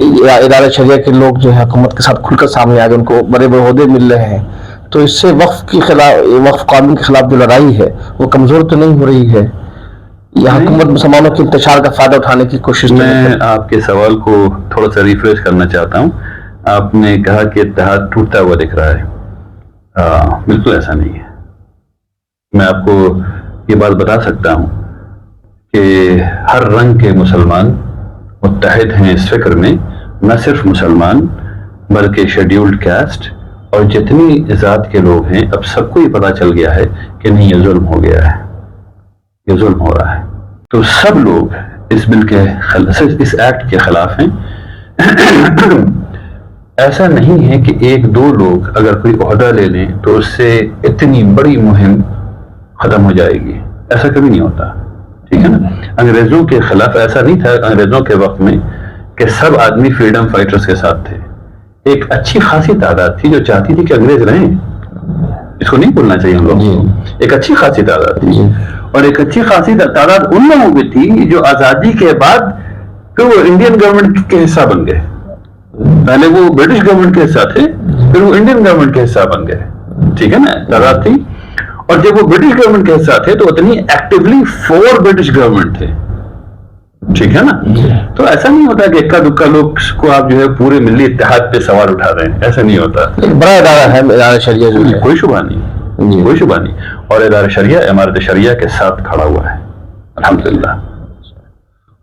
ادارہ شریعہ کے لوگ جو ہے حکومت کے ساتھ کھل کر سامنے آ گئے, ان کو بڑے بڑے عہدے مل رہے ہیں, تو اس سے وقف کے خلاف, وقف قانون کے خلاف جو لڑائی ہے وہ کمزور تو نہیں ہو رہی ہے؟ یا حکومت مسلمانوں کے انتشار کا فائدہ اٹھانے کی کوشش؟ میں آپ کے سوال کو تھوڑا سا ریفریش کرنا چاہتا ہوں. آپ نے کہا کہ اتحاد ٹوٹتا ہوا دکھ رہا ہے. بالکل ایسا نہیں ہے. میں آپ کو یہ بات بتا سکتا ہوں کہ ہر رنگ کے مسلمان متحد ہیں اس فکر میں, نہ صرف مسلمان بلکہ شیڈیولڈ کاسٹ اور جتنی ذات کے لوگ ہیں. اب سب کو یہ پتہ چل گیا ہے کہ نہیں, یہ ظلم ہو گیا ہے, یہ ظلم ہو رہا ہے. تو سب لوگ اس بل کے اس ایکٹ کے خلاف ہیں. ایسا نہیں ہے کہ ایک دو لوگ اگر کوئی عہدہ لے لیں تو اس سے اتنی بڑی مہم ختم ہو جائے گی. ایسا کبھی نہیں ہوتا, ٹھیک ہے نا. انگریزوں کے خلاف ایسا نہیں تھا انگریزوں کے وقت میں کہ سب آدمی فریڈم فائٹرز کے ساتھ تھے. ایک اچھی خاصی تعداد تھی جو چاہتی تھی کہ انگریز رہیں. اس کو نہیں بھولنا چاہیے ہم لوگوں کو. ایک اچھی خاصی تعداد تھی, اور ایک اچھی خاصی تعداد ان لوگوں کی تھی جو آزادی کے بعد پھر وہ انڈین گورنمنٹ کے حصہ بن گئے. پہلے وہ برٹش گورنمنٹ کے حصہ تھے, پھر وہ انڈین گورنمنٹ کے حصہ بن گئے, ٹھیک ہے نا, تعداد تھی. اور جب وہ برٹش گورنمنٹ کے حصہ تھے تو اتنی ایکٹیولی فور برٹش گورنمنٹ تھے, ٹھیک ہے نا. تو ایسا نہیں ہوتا کہ اکا دکا لوگ کو آپ جو ہے پورے ملی اتحاد پہ سوال اٹھا رہے ہیں, ایسا نہیں ہوتا. بڑا ادارہ ہے ادارہ شریعہ جو ہے, کوئی شبہ نہیں, کوئی شبہ نہیں. اور ادارہ شریعہ امارت شریعہ کے ساتھ کھڑا ہوا ہے الحمدللہ.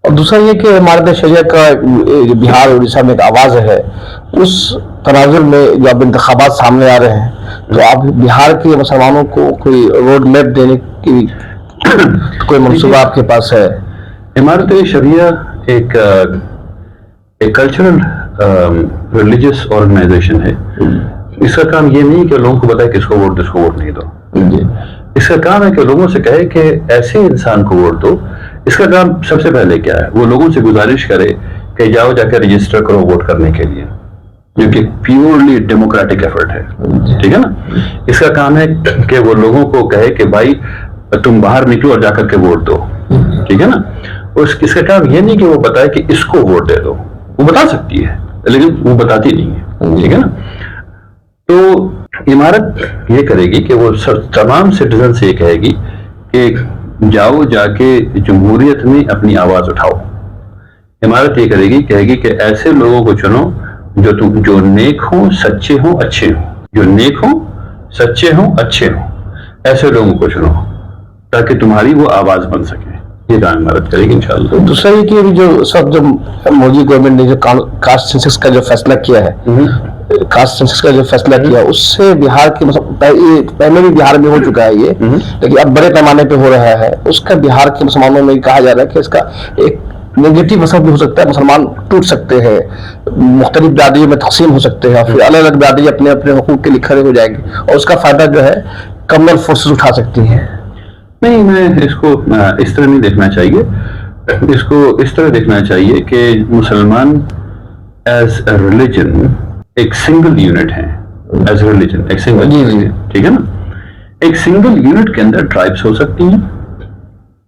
اور دوسرا یہ کہ امارت شریعہ کا بہار اڑیسہ میں ایک آواز ہے, اس تناظر میں جو اب انتخابات سامنے آ رہے ہیں تو آپ بہار کے مسلمانوں کو کوئی روڈ میپ دینے کی کوئی منصوبہ آپ کے پاس ہے؟ امارت شریعہ ایک کلچرل ریلیجیس آرگنائزیشن ہے. اس کا کام یہ نہیں کہ لوگوں کو بتائے کہ اس کو ووٹ دو, اس کو ووٹ نہیں دو. اس کا کام ہے کہ لوگوں سے کہے کہ ایسے انسان کو ووٹ دو. اس کا کام سب سے پہلے کیا ہے, وہ لوگوں سے گزارش کرے کہ جاؤ جا کے رجسٹر کرو ووٹ کرنے کے لیے, جو کہ پیورلی ڈیموکریٹک ایفرٹ ہے, ٹھیک ہے نا. اس کا کام ہے کہ وہ لوگوں کو کہے کہ بھائی تم باہر نکلو اور جا کر کے ووٹ دو, ٹھیک ہے نا. اس کا کام یہ نہیں کہ وہ بتائے کہ اس کو ووٹ دے دو. وہ بتا سکتی ہے لیکن وہ بتاتی نہیں ہے, ٹھیک ہے نا. تو عمارت یہ کرے گی کہ وہ تمام سٹیزن سے یہ کہے گی کہ جاؤ جا کے جمہوریت میں اپنی آواز اٹھاؤ. عمارت یہ کرے گی, کہے گی کہ ایسے لوگوں کو چنو جو نیک ہوں, سچے ہوں, اچھے ہوں. جو نیک ہوں, سچے ہوں, اچھے ہوں, ایسے لوگوں کو چنو تاکہ تمہاری وہ آواز بن سکے. یہ کام عمارت کرے گی انشاءاللہ. دوسرا یہ کہ جو مودی گورنمنٹ نے جو کاسٹ سینسس کا جو فیصلہ کیا ہے, کاسٹ سینسس کا جو فیصلہ کیا, اس سے بہار کے پہلے بھی بہار میں ہو چکا ہے یہ, لیکن اب بڑے پیمانے پہ ہو رہا ہے. اس کا بہار کے مسلمانوں میں کہا جا رہا ہے کہ اس کا ایک نیگیٹو اثر بھی ہو سکتا ہے. مسلمان ٹوٹ سکتے ہیں, مختلف برادریوں میں تقسیم ہو سکتے ہیں, اور پھر الگ الگ برادری اپنے اپنے حقوق کے لیے کھڑے ہو جائیں گے, اور اس کا فائدہ جو ہے کمنل فورسز اٹھا سکتی ہیں. نہیں, میں اس کو اس طرح نہیں دیکھنا چاہیے. اس کو اس طرح دیکھنا چاہیے کہ مسلمان ایز اے ریلیجن ایک سنگل یونٹ ہے. ایز اے ریلیجن ایک سنگل, ٹھیک ہے نا. ایک سنگل یونٹ کے اندر ٹرائبس ہو سکتی ہیں,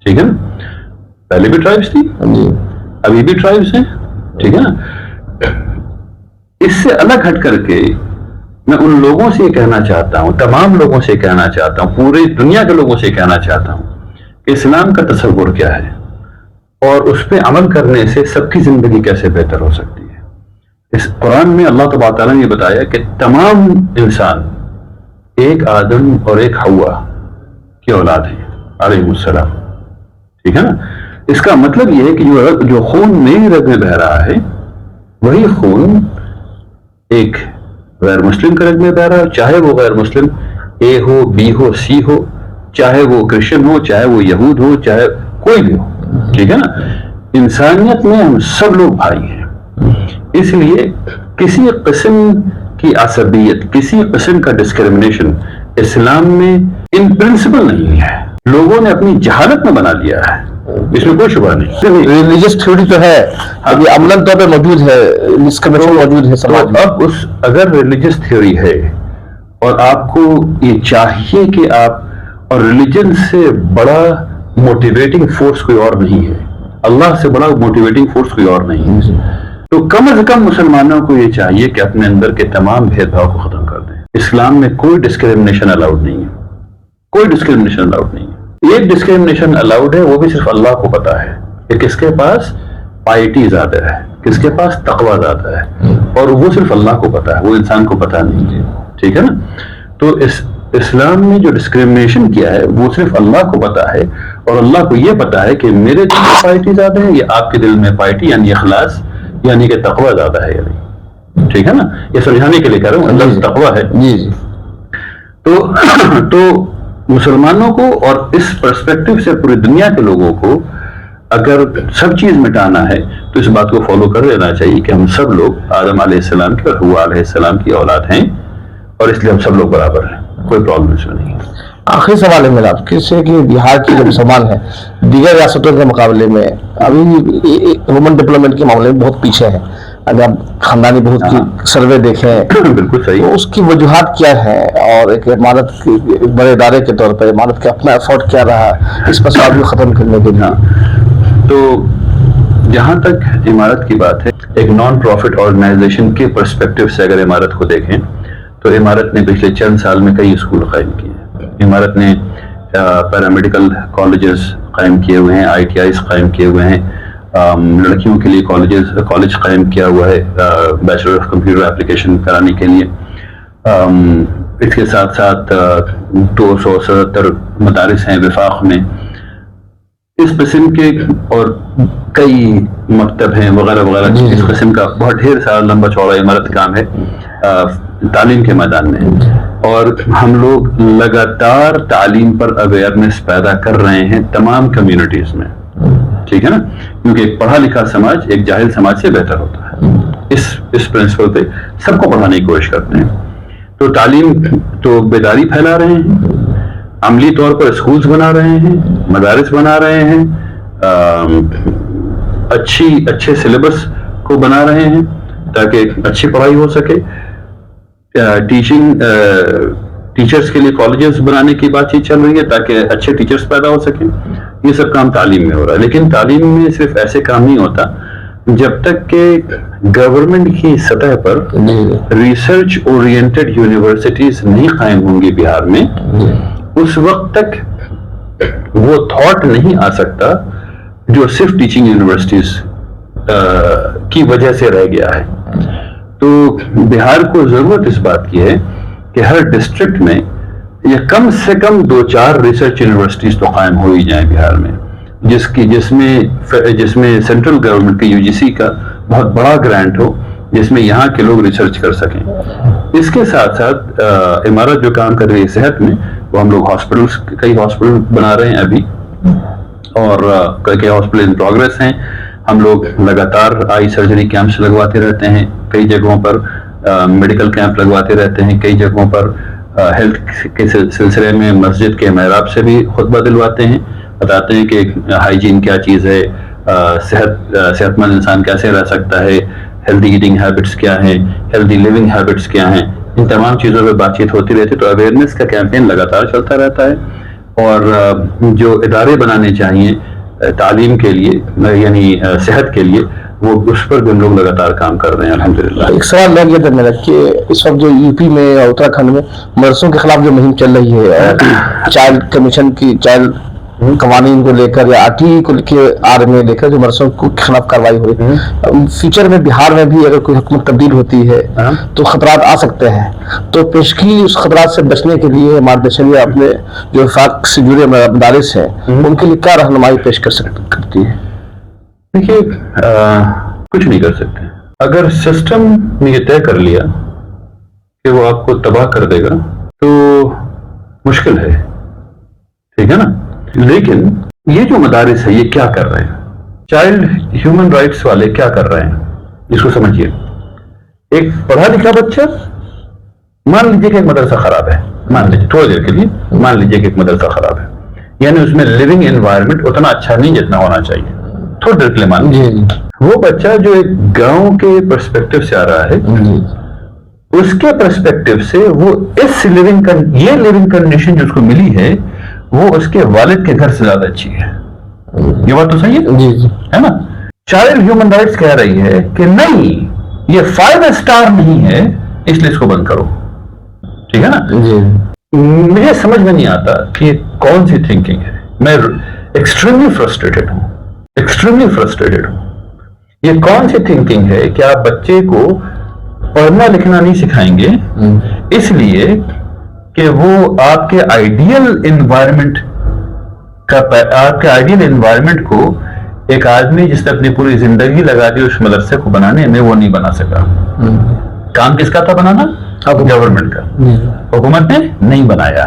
ٹھیک ہے نا. پہلے بھی ٹرائبس تھی, ابھی بھی ٹرائبس ہیں, ٹھیک ہے نا. اس سے الگ ہٹ کر کے میں ان لوگوں سے یہ کہنا چاہتا ہوں, تمام لوگوں سے کہنا چاہتا ہوں, پوری دنیا کے لوگوں سے کہنا چاہتا ہوں کہ اسلام کا تصور کیا ہے اور اس پہ عمل کرنے سے سب کی زندگی کیسے بہتر ہو سکتی ہے. اس قرآن میں اللہ تبارک تعالیٰ نے یہ بتایا کہ تمام انسان ایک آدم اور ایک حوا کی اولاد ہیں علیہ السلام, ٹھیک ہے نا. اس کا مطلب یہ ہے کہ جو خون میری رگ میں بہ رہا ہے وہی خون ایک غیر مسلم کے رگ میں بہ رہا ہے, چاہے وہ غیر مسلم اے ہو, بی ہو, سی ہو, چاہے وہ کرسچن ہو, چاہے وہ یہود ہو, چاہے کوئی بھی ہو, ٹھیک ہے نا. انسانیت میں ہم سب لوگ بھائی ہیں. اس لیے کسی قسم کی عصبیت, کسی قسم کا ڈسکریمنیشن اسلام میں ان پرنسپل نہیں ہے. لوگوں نے اپنی جہالت میں بنا لیا ہے, اس میں کوئی شبہ نہیں. ریلیجس تھیوری تو ہے, عملاً طور پہ موجود ہے, ڈسکریمنیشن موجود ہے سماج میں. اب اگر ریلیجس تھیوری ہے اور آپ کو یہ چاہیے کہ آپ, اور ریلیجن سے بڑا موٹیویٹنگ فورس کوئی اور نہیں ہے, اللہ سے بڑا موٹیویٹنگ فورس کوئی اور نہیں ہے. تو کم از کم مسلمانوں کو یہ چاہیے کہ اپنے اندر کے تمام بھید بھاؤ کو ختم کر دیں. اسلام میں کوئی ڈسکریمنیشن الاؤڈ نہیں ہے, کوئی ڈسکریمنیشن الاؤڈ نہیں ہے. ایک ڈسکریمنیشن الاؤڈ ہے, وہ بھی صرف اللہ کو پتا ہے کہ کس کے پاس پائٹی زیادہ ہے, کس کے پاس تقوی زیادہ ہے, اور وہ صرف اللہ کو پتا ہے, وہ انسان کو پتا نہیں ہے. ٹھیک ہے نا. تو اسلام نے جو ڈسکریمنیشن کیا ہے وہ صرف اللہ کو پتا ہے, اور اللہ کو یہ پتا ہے کہ میرے دل میں پائٹی زیادہ ہے یا آپ کے دل میں پائٹی یعنی اخلاص یعنی کہ تقوی زیادہ ہے یا نہیں. ٹھیک ہے نا. یہ سمجھانے کے لیے کہہ رہا ہوں, اللہ تقوی ہے. جی جی. تو مسلمانوں کو اور اس پرسپیکٹو سے پوری دنیا کے لوگوں کو اگر سب چیز مٹانا ہے تو اس بات کو فالو کر لینا چاہیے کہ ہم سب لوگ آدم علیہ السلام کی اور حوا علیہ السلام کی اولاد ہیں, اور اس لیے ہم سب لوگ برابر ہیں, کوئی پرابلم اس میں نہیں ہے. آخری سوال ہے میرا آپ سے کہ بہار کی جو مسلمان ہے دیگر ریاستوں کے مقابلے میں ابھی ہیومن ڈیولپمنٹ کے معاملے میں بہت پیچھے ہے. اگر آپ خاندانی بہت کی سروے دیکھیں بالکل صحیح, تو اس کی وجوہات کیا ہے, اور ایک عمارت کے بڑے ادارے کے طور پر عمارت کا اپنا ایفورٹ کیا رہا اس فساد کو ختم کرنے کے لیے؟ تو جہاں تک عمارت کی بات ہے, ایک نان پروفٹ آرگنائزیشن کے پرسپیکٹو سے اگر عمارت کو دیکھیں تو عمارت نے پچھلے چند سال میں کئی اسکول قائم کیے ہیں. عمارت نے پیرامیڈیکل کالجز قائم کیے ہوئے ہیں, ITIs قائم کیے ہوئے ہیں, لڑکیوں کے لیے کالج قائم کیا ہوا ہے بیچلر آف کمپیوٹر اپلیکیشن کرانے کے لیے. اس کے ساتھ ساتھ 277 مدارس ہیں وفاق میں اس قسم کے, اور کئی مکتب ہیں وغیرہ وغیرہ. اس قسم کا بہت ڈھیر سارا لمبا چوڑا عمارت کام ہے تعلیم کے میدان میں, اور ہم لوگ لگاتار تعلیم پر اویئرنیس پیدا کر رہے ہیں تمام کمیونٹیز میں. ٹھیک ہے نا, کیونکہ ایک پڑھا لکھا سماج ایک جاہل سماج سے بہتر ہوتا ہے. اس پرنسپل پہ سب کو پڑھانے کی کوشش کرتے ہیں. تو تعلیم تو بیداری پھیلا رہے ہیں, عملی طور پر اسکولز بنا رہے ہیں, مدارس بنا رہے ہیں, اچھے سلیبس کو بنا رہے ہیں تاکہ اچھی پڑھائی ہو سکے. ٹیچرز کے لیے کالجز بنانے کی بات چیت چل رہی ہے تاکہ اچھے ٹیچرز پیدا ہو سکیں. یہ سب کام تعلیم میں ہو رہا ہے, لیکن تعلیم میں صرف ایسے کام نہیں ہوتا جب تک کہ گورنمنٹ کی سطح پر ریسرچ اورینٹڈ یونیورسٹیز نہیں قائم ہوں گی بہار میں, اس وقت تک وہ تھاٹ نہیں آ سکتا جو صرف ٹیچنگ یونیورسٹیز کی وجہ سے رہ گیا ہے. تو بہار کو ضرورت اس بات کی ہے کہ ہر ڈسٹرکٹ میں یہ کم سے کم 2-4 ریسرچ یونیورسٹیز تو قائم ہو ہی جائیں بہار میں, جس میں سینٹرل گورنمنٹ کے UGC کا بہت بڑا گرانٹ ہو, جس میں یہاں کے لوگ ریسرچ کر سکیں. اس کے ساتھ ساتھ عمارت جو کام کر رہی ہے صحت میں, وہ ہم لوگ کئی ہاسپٹل بنا رہے ہیں ابھی, اور کئی ہاسپٹل ان پروگرس ہیں. ہم لوگ لگاتار آئی سرجری کیمپس لگواتے رہتے ہیں, کئی جگہوں پر میڈیکل کیمپ لگواتے رہتے ہیں, کئی جگہوں پر ہیلتھ کے سلسلے میں مسجد کے محراب سے بھی خطبہ دلواتے ہیں, بتاتے ہیں کہ ہائیجین کیا چیز ہے, صحت مند انسان کیسے رہ سکتا ہے, ہیلدی ایٹنگ ہیبٹس کیا ہیں, ہیلدی لیونگ ہیبٹس کیا ہیں. ان تمام چیزوں پہ بات چیت ہوتی رہتی ہے. تو اویئرنیس کا کیمپین لگاتار چلتا رہتا ہے, اور جو ادارے بنانے چاہیے تعلیم کے لیے یعنی صحت کے لیے, وہ اس پر بھی ہم لوگ لگاتار کام کر رہے ہیں الحمدللہ. ایک سوال لگ گیا تھا میرا کہ اس وقت جو UP میں اور اتراکھنڈ میں مدرسوں کے خلاف جو مہم چل رہی ہے, چائلڈ کمیشن کی چائلڈ قوانین کو لے کر یا RTE کو آر میں لے کر جو مدرسوں کے خلاف کاروائی ہوئی, فیوچر میں بہار میں بھی اگر کوئی حکومت تبدیل ہوتی ہے تو خطرات آ سکتے ہیں. تو پیشگی اس خطرات سے بچنے کے لیے مارگدرشن اپنے جو وفاق سے جڑے مدارس ہیں ان کے لیے کیا رہنمائی پیش کرتی ہے؟ دیکھیے کچھ نہیں کر سکتے. اگر سسٹم نے یہ طے کر لیا کہ وہ آپ کو تباہ کر دے گا تو مشکل ہے, ٹھیک ہے نا. لیکن یہ جو مدارس ہے یہ کیا کر رہے ہیں, چائلڈ ہیومن رائٹس والے کیا کر رہے ہیں, اس کو سمجھیے. ایک پڑھا لکھا بچہ, مان لیجیے کہ ایک مدرسہ خراب ہے, مان لیجیے تھوڑی دیر کے لیے مان لیجیے کہ ایک مدرسہ خراب ہے, یعنی اس میں لیونگ انوائرمنٹ اتنا اچھا نہیں جتنا ہونا چاہیے, تھوڑی دیر کے لیے مان لیجیے. وہ بچہ جو ایک گاؤں کے پرسپیکٹو سے آ رہا ہے, اس کے پرسپیکٹو سے وہ یہ لیونگ کنڈیشن جو اس کو ملی ہے وہ اس کے والد کے گھر سے زیادہ اچھی ہے. یہ بات تو صحیح ہے, ہے نا. چائلڈ ہیومن رائٹس کہہ رہی ہے کہ نہیں یہ 5 اسٹار نہیں ہے اس لیے اس کو بند کرو. ٹھیک ہے نا جی. مجھے سمجھ میں نہیں آتا کہ یہ کون سی تھنکنگ ہے. میں ایکسٹریملی فرسٹریٹڈ ہوں. یہ کون سی تھنکنگ ہے کہ آپ بچے کو پڑھنا لکھنا نہیں سکھائیں گے اس لیے کہ وہ آپ کے آئیڈیل انوائرمنٹ کو ایک آدمی جس نے اپنی پوری زندگی لگا دی اس مدرسے کو بنانے میں وہ نہیں بنا سکا. کام کس کا تھا بنانا؟ گورنمنٹ کا. حکومت نے نہیں بنایا.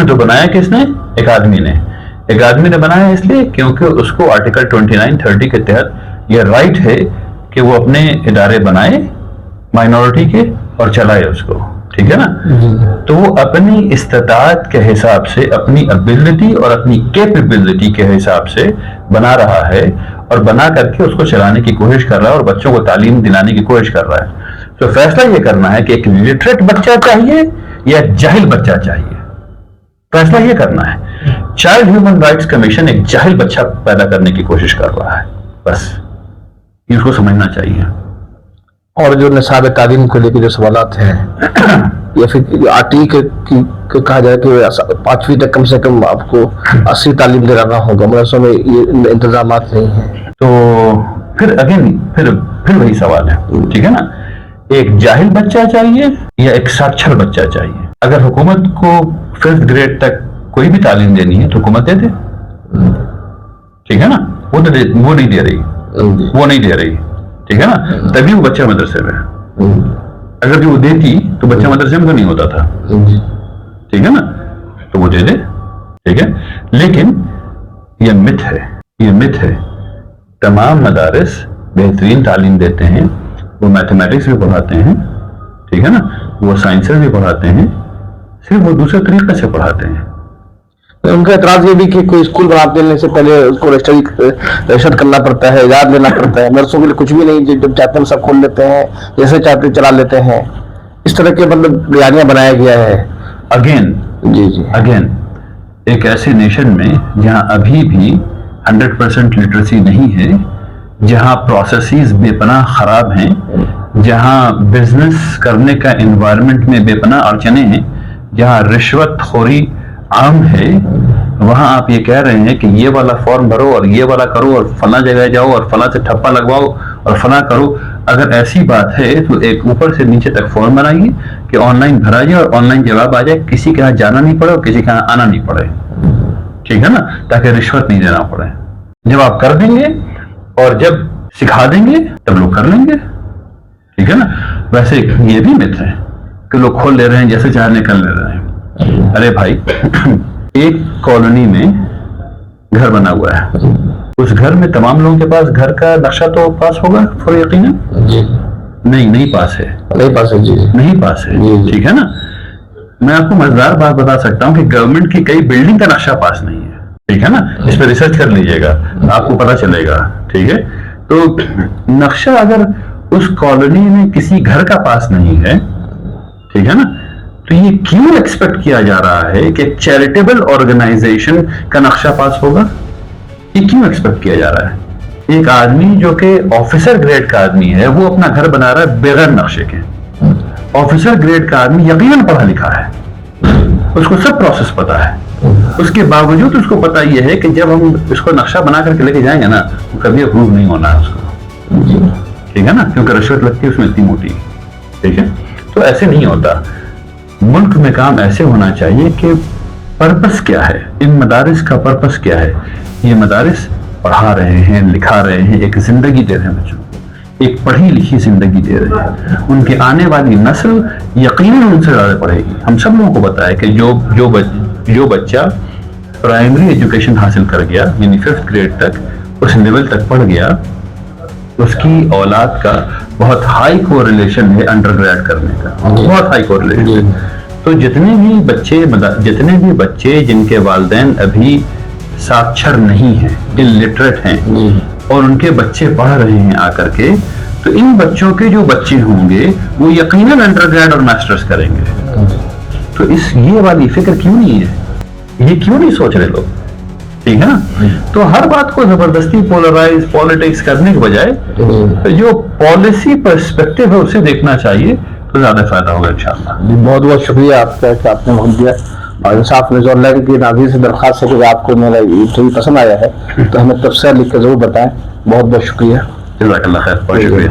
تو بنایا کس نے؟ ایک آدمی نے بنایا اس لیے کیونکہ اس کو آرٹیکل 29-30 کے تحت یہ رائٹ ہے کہ وہ اپنے ادارے بنائے مائنورٹی کے اور چلائے اس کو. ٹھیک ہے نا. تو وہ اپنی استطاعت کے حساب سے اپنی ابیلٹی اور اپنی کیپیبلٹی کے حساب سے بنا رہا ہے اور بنا کر کے اس کو چلانے کی کوشش کر رہا ہے اور بچوں کو تعلیم دلانے کی کوشش کر رہا ہے. تو فیصلہ یہ کرنا ہے کہ ایک لٹریٹ بچہ چاہیے یا جاہل بچہ چاہیے. فیصلہ یہ کرنا ہے. چائلڈ ہیومن رائٹس کمیشن ایک جاہل بچہ پیدا کرنے کی کوشش کر رہا ہے. بس یہ اس کو سمجھنا چاہیے. اور جو نصاب تعلیم کو لے کے جو سوالات ہیں یا پھر آرٹی کے کہا جائے کہ 5ویں تک کم سے کم آپ کو 80 تعلیم دلانا ہوگا, مدرسوں میں یہ انتظامات نہیں ہیں. تو پھر وہی سوال ہے. ٹھیک ہے نا. ایک جاہل بچہ چاہیے یا ایک ساکشر بچہ چاہیے. اگر حکومت کو 5th گریڈ تک کوئی بھی تعلیم دینی ہے تو حکومت دے دے. ٹھیک ہے نا. وہ نہیں دے رہی. ٹھیک ہے نا. تبھی وہ بچہ مدرسے میں. اگر جو وہ دیتی تو بچہ مدرسے میں تو نہیں ہوتا تھا. ٹھیک ہے نا. تو وہ دے دے. ٹھیک ہے. لیکن یہ مت ہے. تمام مدارس بہترین تعلیم دیتے ہیں. وہ میتھمیٹکس بھی پڑھاتے ہیں. ٹھیک ہے نا. وہ سائنسز بھی پڑھاتے ہیں. صرف وہ دوسرے طریقے سے پڑھاتے ہیں. ان کا اعتراض یہ بھی کہ کوئی اسکول بنا دینے سے پہلے اس کو رجسٹر کرنا پڑتا ہے, اجازت لینا پڑتا ہے. نرسوں کے لیے کچھ بھی نہیں, جب چاہتے ہیں سب کھول لیتے ہیں, جیسے چاہتے چلا لیتے ہیں. اس طرح کے مطلب بیانیاں بنایا گیا ہے. اگین ایک ایسے نیشن میں جہاں ابھی بھی 100% لٹریسی نہیں ہے, جہاں پروسیسز بے پناہ خراب ہیں, جہاں بزنس کرنے کا انوائرمنٹ میں بے پناہ اڑچنے ہیں, جہاں رشوت خوری عام ہے, وہاں آپ یہ کہہ رہے ہیں کہ یہ والا فارم بھرو اور یہ والا کرو اور فلاں جگہ جاؤ اور فلاں سے ٹھپا لگواؤ اور فلاں کرو. اگر ایسی بات ہے تو ایک اوپر سے نیچے تک فارم بنائیے کہ آن لائن بھرا جائے اور آن لائن جواب آ جائے, کسی کے ہاں جانا نہیں پڑے اور کسی کے ہاں آنا نہیں پڑے. ٹھیک ہے نا. تاکہ رشوت نہیں دینا پڑے. جب آپ کر دیں گے اور جب سکھا دیں گے تب لوگ کر لیں گے. ٹھیک ہے نا. ویسے یہ بھی مت ہے کہ لوگ کھول لے رہے ہیں جیسے چاہنے کر لے رہے ہیں. ارے بھائی, ایک کالونی میں گھر بنا ہوا ہے. اس گھر میں تمام لوگوں کے پاس گھر کا نقشہ تو پاس ہوگا فور یقیناً. نہیں پاس ہے. نہیں پاس ہے. ٹھیک ہے نا. میں آپ کو مزیدار بات بتا سکتا ہوں کہ گورنمنٹ کی کئی بلڈنگ کا نقشہ پاس نہیں ہے. ٹھیک ہے نا. اس پہ ریسرچ کر لیجئے گا, آپ کو پتا چلے گا. ٹھیک ہے. تو نقشہ اگر اس کالونی میں کسی گھر کا پاس نہیں ہے, ٹھیک ہے نا, تو یہ کیوں ایکسپیکٹ کیا جا رہا ہے کہ چیریٹیبل آرگنائزیشن کا نقشہ پاس ہوگا؟ یہ کیوں ایکسپیکٹ کیا جا رہا ہے؟ ایک آدمی جو کہ آفیسر گریڈ کا آدمی ہے وہ اپنا گھر بنا رہا ہے بغیر نقشے کے. آفیسر گریڈ کا آدمی یقیناً پڑھا لکھا ہے, اس کو سب پروسیس پتا ہے. اس کے باوجود اس کو پتا یہ ہے کہ جب ہم اس کو نقشہ بنا کر کے لے کے جائیں گے نا تو کبھی اپروو نہیں ہونا ہے اس کو. ٹھیک ہے نا. کیونکہ رشوت لگتی ہے اس میں اتنی موٹی. ٹھیک ہے. تو ایسے نہیں ہوتا. ملک میں کام ایسے ہونا چاہیے کہ پرپس کیا ہے, ان مدارس کا پرپس کیا ہے. یہ مدارس پڑھا رہے ہیں, لکھا رہے ہیں, ایک زندگی دے رہے ہیں بچوں کو, ایک پڑھی لکھی زندگی دے رہے ہیں. ان کی آنے والی نسل یقیناً ان سے زیادہ پڑھے گی. ہم سب لوگوں کو پتا ہے کہ جو بچہ پرائمری ایجوکیشن حاصل کر گیا یعنی 5th گریڈ تک اس لیول تک پڑھ گیا, اس کی اولاد کا بہت ہائی کوریلیشن ہے انڈر گریڈ کرنے کا, بہت ہائی کوریلیشن. تو جتنے بھی بچے جن کے والدین ابھی ساکشر نہیں ہیں, الٹریٹ ہیں, اور ان کے بچے پڑھ رہے ہیں آ کر کے, تو ان بچوں کے جو بچے ہوں گے وہ یقیناً انڈر گریڈ اور ماسٹرز کریں گے. تو یہ والی فکر کیوں نہیں ہے؟ یہ کیوں نہیں سوچ رہے لوگ ٹھیک ہے نا. تو ہر بات کو زبردستی پولرائز پالیٹکس کرنے کے بجائے جو پالیسی پرسپیکٹو ہے اسے دیکھنا چاہیے تو زیادہ فائدہ ہوگا انشاءاللہ. بہت بہت شکریہ آپ کا کہ آپ نے وقت دیا. اور انصاف نیوز آن لائن کی ناظرین سے درخواست ہے کہ آپ کو میرا انٹرویو پسند آیا ہے تو ہمیں تفصیل لکھ کے ضرور بتائیں. بہت بہت شکریہ. جزاک اللہ خیر. بہت شکریہ.